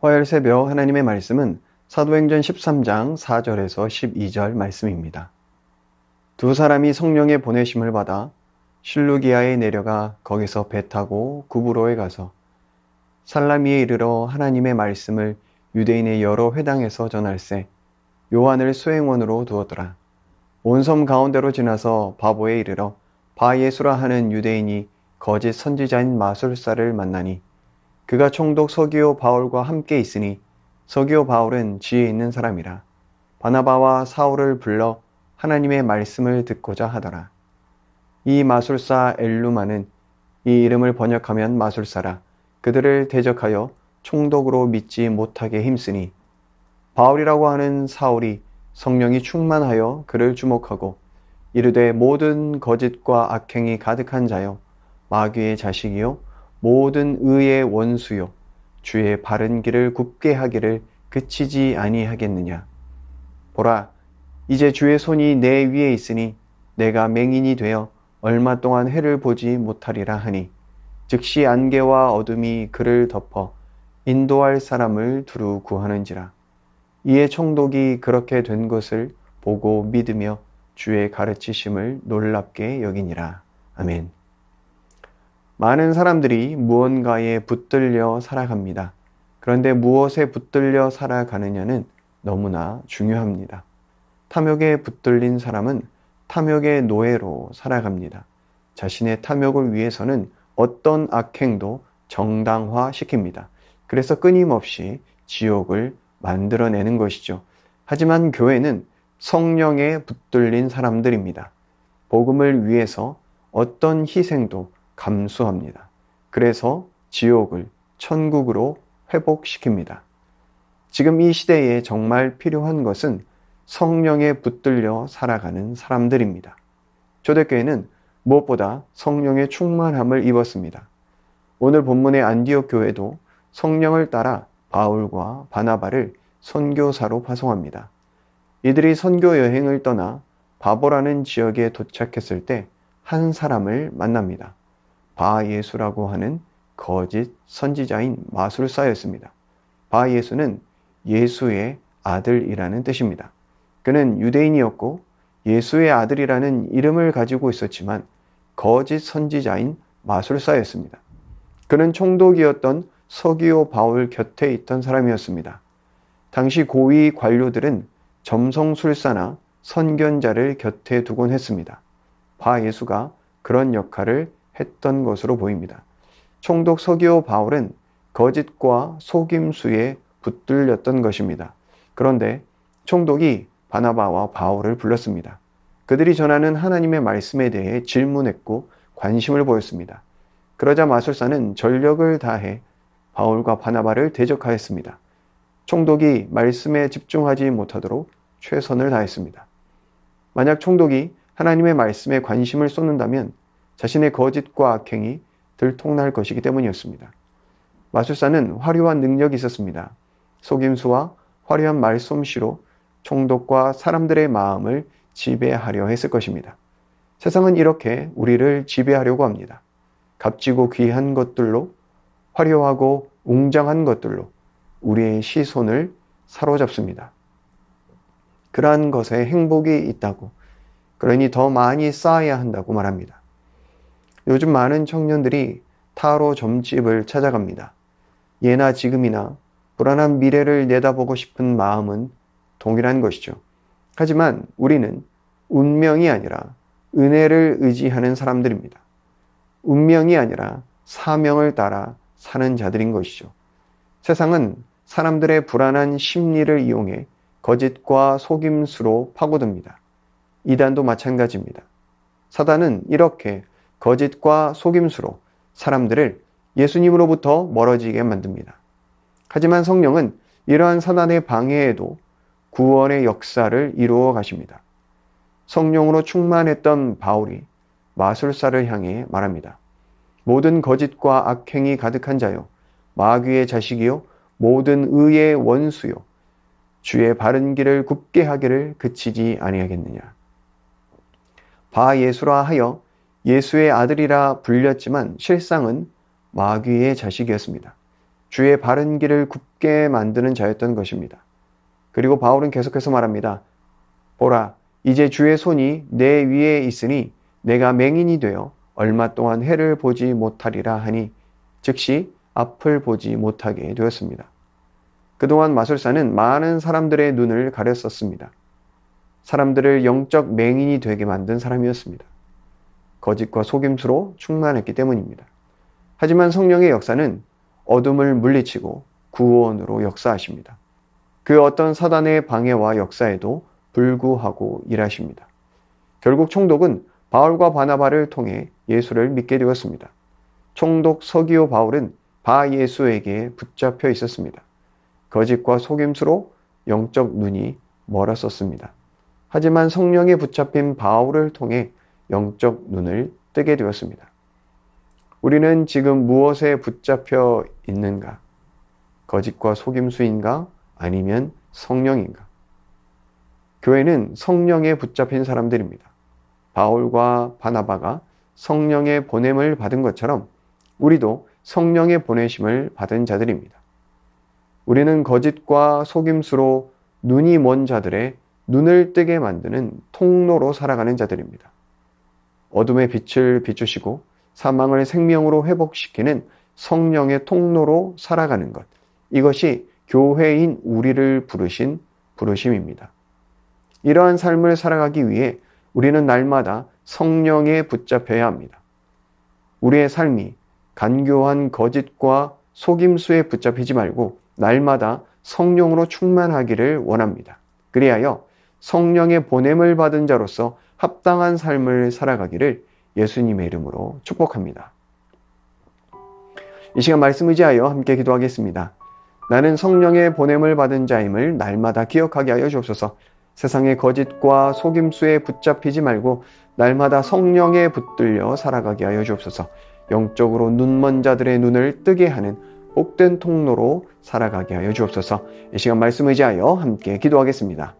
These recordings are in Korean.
화요일 새벽 하나님의 말씀은 사도행전 13장 4절에서 12절 말씀입니다. 두 사람이 성령의 보내심을 받아 실루기아에 내려가 거기서 배 타고 구브로에 가서 살라미에 이르러 하나님의 말씀을 유대인의 여러 회당에서 전할세 요한을 수행원으로 두었더라. 온 섬 가운데로 지나서 바보에 이르러 바예수라 하는 유대인이 거짓 선지자인 마술사를 만나니 그가 총독 서기오 바울과 함께 있으니 서기오 바울은 지혜 있는 사람이라. 바나바와 사울을 불러 하나님의 말씀을 듣고자 하더라. 이 마술사 엘루마는 이 이름을 번역하면 마술사라. 그들을 대적하여 총독으로 믿지 못하게 힘쓰니 바울이라고 하는 사울이 성령이 충만하여 그를 주목하고 이르되 모든 거짓과 악행이 가득한 자여 마귀의 자식이요 모든 의의 원수요 주의 바른 길을 굽게 하기를 그치지 아니하겠느냐. 보라, 이제 주의 손이 내 위에 있으니 내가 맹인이 되어 얼마 동안 해를 보지 못하리라 하니 즉시 안개와 어둠이 그를 덮어 인도할 사람을 두루 구하는지라. 이에 총독이 그렇게 된 것을 보고 믿으며 주의 가르치심을 놀랍게 여기니라. 아멘. 많은 사람들이 무언가에 붙들려 살아갑니다. 그런데 무엇에 붙들려 살아가느냐는 너무나 중요합니다. 탐욕에 붙들린 사람은 탐욕의 노예로 살아갑니다. 자신의 탐욕을 위해서는 어떤 악행도 정당화시킵니다. 그래서 끊임없이 지옥을 만들어내는 것이죠. 하지만 교회는 성령에 붙들린 사람들입니다. 복음을 위해서 어떤 희생도 감수합니다. 그래서 지옥을 천국으로 회복시킵니다. 지금 이 시대에 정말 필요한 것은 성령에 붙들려 살아가는 사람들입니다. 초대교회는 무엇보다 성령의 충만함을 입었습니다. 오늘 본문의 안디옥 교회도 성령을 따라 바울과 바나바를 선교사로 파송합니다. 이들이 선교 여행을 떠나 바보라는 지역에 도착했을 때 한 사람을 만납니다. 바예수라고 하는 거짓 선지자인 마술사였습니다. 바예수는 예수의 아들이라는 뜻입니다. 그는 유대인이었고 예수의 아들이라는 이름을 가지고 있었지만 거짓 선지자인 마술사였습니다. 그는 총독이었던 서기오 바울 곁에 있던 사람이었습니다. 당시 고위 관료들은 점성술사나 선견자를 곁에 두곤 했습니다. 바예수가 그런 역할을 했던 것으로 보입니다. 총독 서기오 바울은 거짓과 속임수에 붙들렸던 것입니다. 그런데 총독이 바나바와 바울을 불렀습니다. 그들이 전하는 하나님의 말씀에 대해 질문했고 관심을 보였습니다. 그러자 마술사는 전력을 다해 바울과 바나바를 대적하였습니다. 총독이 말씀에 집중하지 못하도록 최선을 다했습니다. 만약 총독이 하나님의 말씀에 관심을 쏟는다면 자신의 거짓과 악행이 들통날 것이기 때문이었습니다. 마술사는 화려한 능력이 있었습니다. 속임수와 화려한 말솜씨로 총독과 사람들의 마음을 지배하려 했을 것입니다. 세상은 이렇게 우리를 지배하려고 합니다. 값지고 귀한 것들로, 화려하고 웅장한 것들로 우리의 시선을 사로잡습니다. 그러한 것에 행복이 있다고, 그러니 더 많이 쌓아야 한다고 말합니다. 요즘 많은 청년들이 타로 점집을 찾아갑니다. 예나 지금이나 불안한 미래를 내다보고 싶은 마음은 동일한 것이죠. 하지만 우리는 운명이 아니라 은혜를 의지하는 사람들입니다. 운명이 아니라 사명을 따라 사는 자들인 것이죠. 세상은 사람들의 불안한 심리를 이용해 거짓과 속임수로 파고듭니다. 이단도 마찬가지입니다. 사단은 이렇게 거짓과 속임수로 사람들을 예수님으로부터 멀어지게 만듭니다. 하지만 성령은 이러한 사단의 방해에도 구원의 역사를 이루어 가십니다. 성령으로 충만했던 바울이 마술사를 향해 말합니다. 모든 거짓과 악행이 가득한 자요, 마귀의 자식이요, 모든 의의 원수요, 주의 바른 길을 굽게 하기를 그치지 아니하겠느냐. 바예수라 하여 예수의 아들이라 불렸지만 실상은 마귀의 자식이었습니다. 주의 바른 길을 굽게 만드는 자였던 것입니다. 그리고 바울은 계속해서 말합니다. 보라, 이제 주의 손이 내 위에 있으니 내가 맹인이 되어 얼마 동안 해를 보지 못하리라 하니 즉시 앞을 보지 못하게 되었습니다. 그동안 마술사는 많은 사람들의 눈을 가렸었습니다. 사람들을 영적 맹인이 되게 만든 사람이었습니다. 거짓과 속임수로 충만했기 때문입니다. 하지만 성령의 역사는 어둠을 물리치고 구원으로 역사하십니다. 그 어떤 사단의 방해와 역사에도 불구하고 일하십니다. 결국 총독은 바울과 바나바를 통해 예수를 믿게 되었습니다. 총독 서기오 바울은 바 예수에게 붙잡혀 있었습니다. 거짓과 속임수로 영적 눈이 멀었었습니다. 하지만 성령에 붙잡힌 바울을 통해 영적 눈을 뜨게 되었습니다. 우리는 지금 무엇에 붙잡혀 있는가? 거짓과 속임수인가? 아니면 성령인가? 교회는 성령에 붙잡힌 사람들입니다. 바울과 바나바가 성령의 보냄을 받은 것처럼 우리도 성령의 보내심을 받은 자들입니다. 우리는 거짓과 속임수로 눈이 먼 자들의 눈을 뜨게 만드는 통로로 살아가는 자들입니다. 어둠의 빛을 비추시고 사망을 생명으로 회복시키는 성령의 통로로 살아가는 것. 이것이 교회인 우리를 부르신 부르심입니다. 이러한 삶을 살아가기 위해 우리는 날마다 성령에 붙잡혀야 합니다. 우리의 삶이 간교한 거짓과 속임수에 붙잡히지 말고 날마다 성령으로 충만하기를 원합니다. 그리하여 성령의 보냄을 받은 자로서 합당한 삶을 살아가기를 예수님의 이름으로 축복합니다. 이 시간 말씀 의지하여 함께 기도하겠습니다. 나는 성령의 보냄을 받은 자임을 날마다 기억하게 하여 주옵소서. 세상의 거짓과 속임수에 붙잡히지 말고 날마다 성령에 붙들려 살아가게 하여 주옵소서. 영적으로 눈먼 자들의 눈을 뜨게 하는 복된 통로로 살아가게 하여 주옵소서. 이 시간 말씀 의지하여 함께 기도하겠습니다.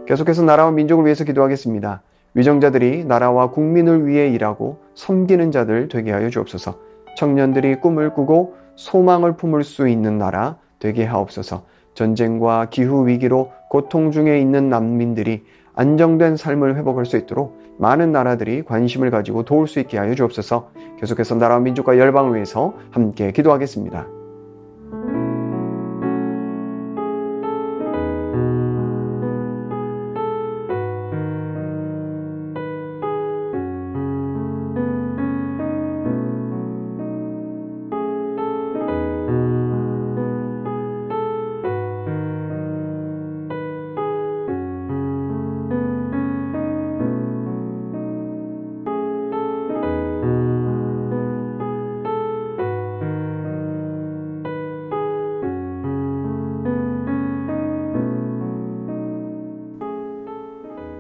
계속해서 나라와 민족을 위해서 기도하겠습니다. 위정자들이 나라와 국민을 위해 일하고 섬기는 자들 되게 하여 주옵소서. 청년들이 꿈을 꾸고 소망을 품을 수 있는 나라 되게 하옵소서. 전쟁과 기후위기로 고통 중에 있는 난민들이 안정된 삶을 회복할 수 있도록 많은 나라들이 관심을 가지고 도울 수 있게 하여 주옵소서. 계속해서 나라와 민족과 열방을 위해서 함께 기도하겠습니다.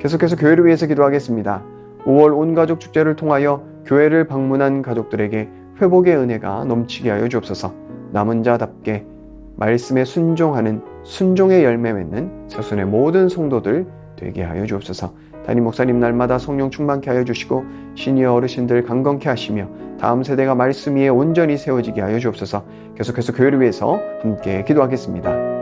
계속해서 교회를 위해서 기도하겠습니다. 5월 온가족 축제를 통하여 교회를 방문한 가족들에게 회복의 은혜가 넘치게 하여 주옵소서. 남은 자답게 말씀에 순종하는 순종의 열매 맺는 서순의 모든 성도들 되게 하여 주옵소서. 담임 목사님 날마다 성령 충만케 하여 주시고 시니어 어르신들 강건케 하시며 다음 세대가 말씀 위에 온전히 세워지게 하여 주옵소서. 계속해서 교회를 위해서 함께 기도하겠습니다.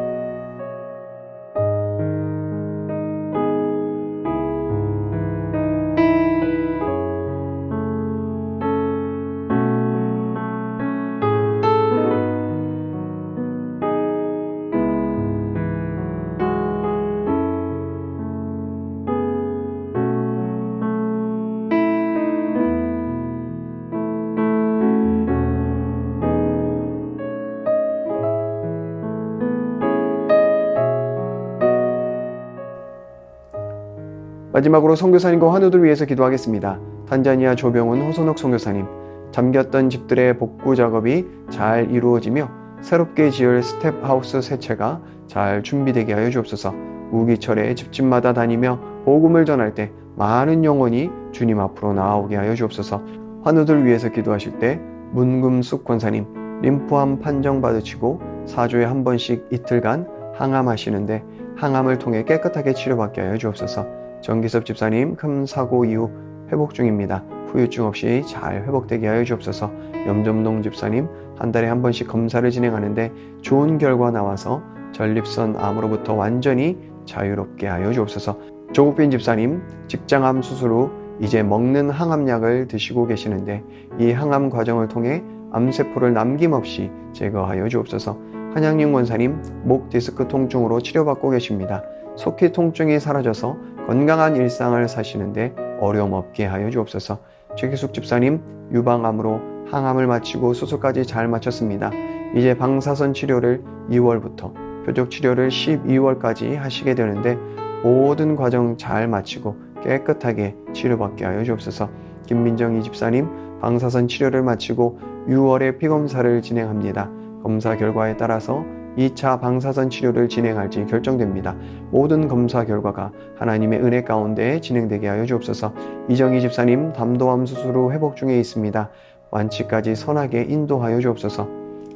마지막으로 선교사님과 환우들 위해서 기도하겠습니다. 탄자니아 조병훈 호선옥 선교사님, 잠겼던 집들의 복구 작업이 잘 이루어지며 새롭게 지을 스텝하우스 세 채가 잘 준비되게 하여 주옵소서. 우기철에 집집마다 다니며 복음을 전할 때 많은 영혼이 주님 앞으로 나아오게 하여 주옵소서. 환우들 위해서 기도하실 때 문금숙 권사님, 림프암 판정 받으시고 4주에 한 번씩 이틀간 항암하시는데 항암을 통해 깨끗하게 치료받게 하여 주옵소서. 정기섭 집사님, 큰 사고 이후 회복 중입니다. 후유증 없이 잘 회복되게 하여 주옵소서. 염점동 집사님, 한 달에 한 번씩 검사를 진행하는데 좋은 결과 나와서 전립선 암으로부터 완전히 자유롭게 하여 주옵소서. 조국빈 집사님, 직장암 수술 후 이제 먹는 항암약을 드시고 계시는데 이 항암 과정을 통해 암세포를 남김없이 제거하여 주옵소서. 한양림 권사님, 목 디스크 통증으로 치료받고 계십니다. 속히 통증이 사라져서 건강한 일상을 사시는데 어려움 없게 하여 주옵소서. 최기숙 집사님, 유방암으로 항암을 마치고 수술까지 잘 마쳤습니다. 이제 방사선 치료를 2월부터 표적 치료를 12월까지 하시게 되는데 모든 과정 잘 마치고 깨끗하게 치료받게 하여 주옵소서. 김민정 이집사님, 방사선 치료를 마치고 6월에 피검사를 진행합니다. 검사 결과에 따라서 2차 방사선 치료를 진행할지 결정됩니다. 모든 검사 결과가 하나님의 은혜 가운데 진행되게 하여 주옵소서. 이정희 집사님, 담도암 수술 후 회복 중에 있습니다. 완치까지 선하게 인도하여 주옵소서.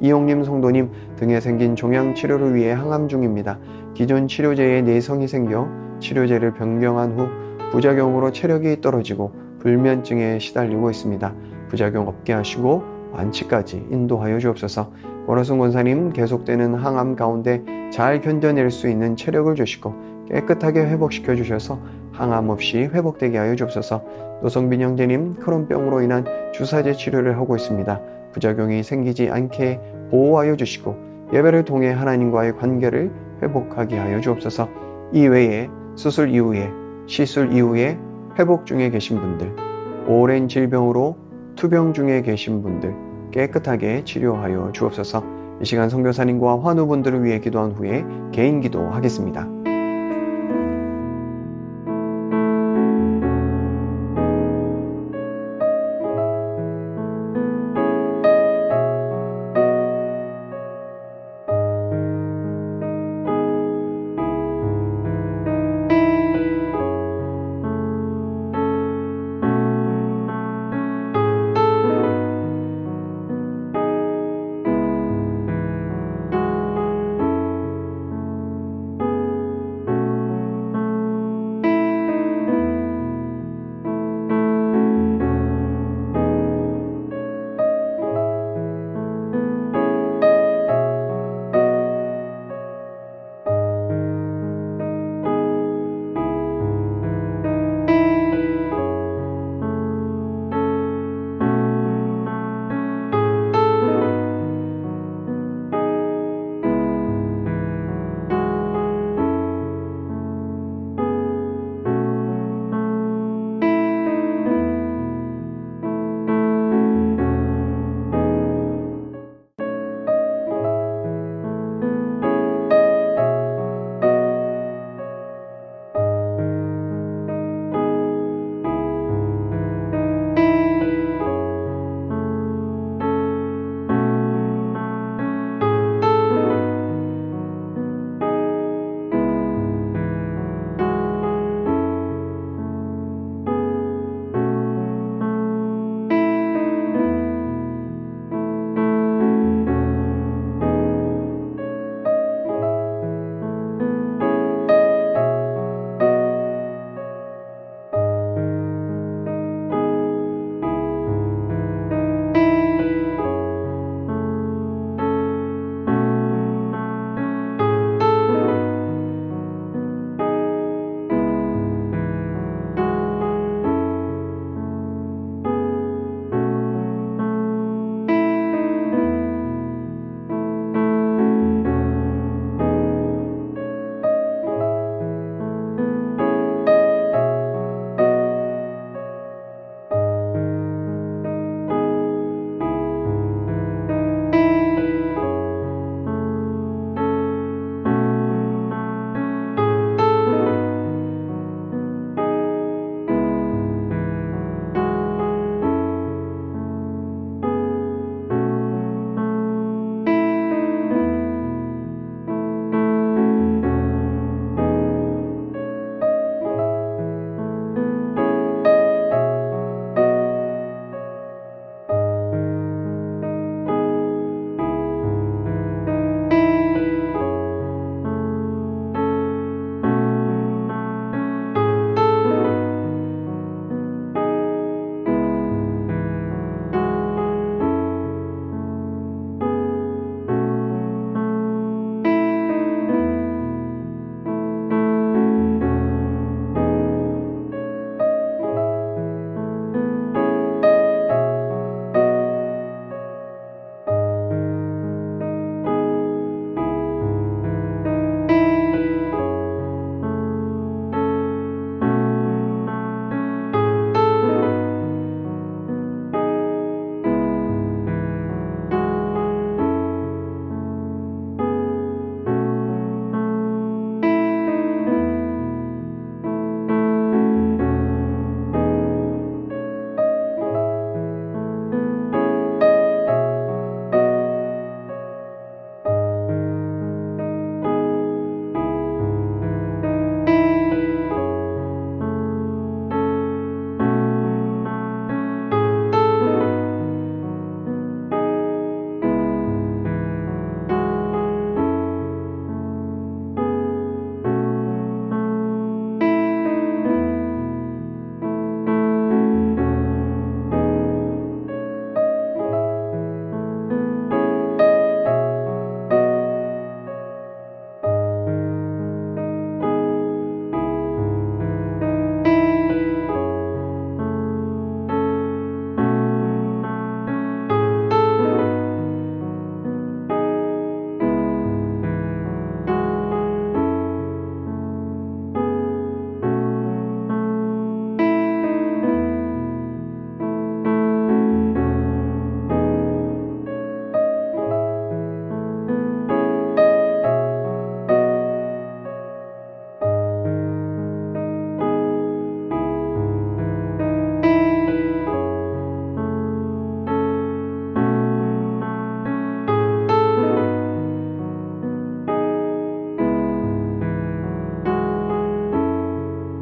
이용님 성도님, 등에 생긴 종양 치료를 위해 항암 중입니다. 기존 치료제에 내성이 생겨 치료제를 변경한 후 부작용으로 체력이 떨어지고 불면증에 시달리고 있습니다. 부작용 없게 하시고 완치까지 인도하여 주옵소서. 권호순 권사님, 계속되는 항암 가운데 잘 견뎌낼 수 있는 체력을 주시고 깨끗하게 회복시켜 주셔서 항암 없이 회복되게 하여 주옵소서. 노성빈 형제님, 크론병으로 인한 주사제 치료를 하고 있습니다. 부작용이 생기지 않게 보호하여 주시고 예배를 통해 하나님과의 관계를 회복하게 하여 주옵소서. 이외에 수술 이후에, 시술 이후에 회복 중에 계신 분들, 오랜 질병으로 투병 중에 계신 분들 깨끗하게 치료하여 주옵소서. 이 시간 선교사님과 환우분들을 위해 기도한 후에 개인 기도하겠습니다.